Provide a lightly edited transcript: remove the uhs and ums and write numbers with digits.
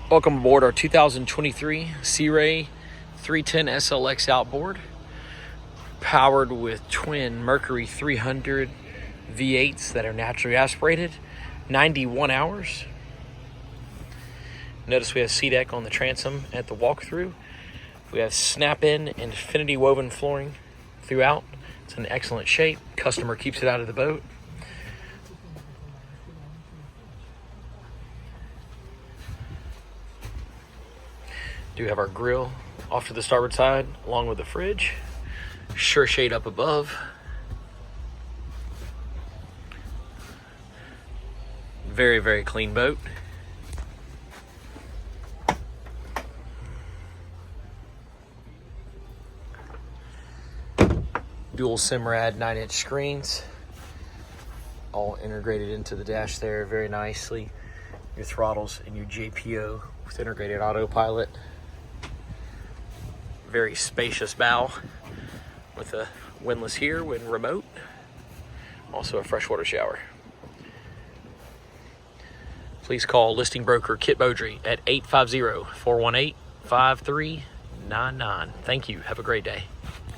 Welcome aboard our 2023 Sea Ray 310 SLX outboard, powered with twin Mercury 300 V8s that are naturally aspirated, 91 hours. Notice we have SeaDek on the transom at the walkthrough. We have snap-in infinity woven flooring throughout. It's in excellent shape. Customer keeps it out of the boat. Do have our grill off to the starboard side along with the fridge. Sure shade up above. Very, very clean boat. Dual Simrad 9-inch screens, all integrated into the dash there very nicely. Your throttles and your JPO with integrated autopilot. Very spacious bow with a windlass here when remote. Also a freshwater shower. Please call listing broker Kit Bodree at 850-418-5399. Thank you. Have a great day.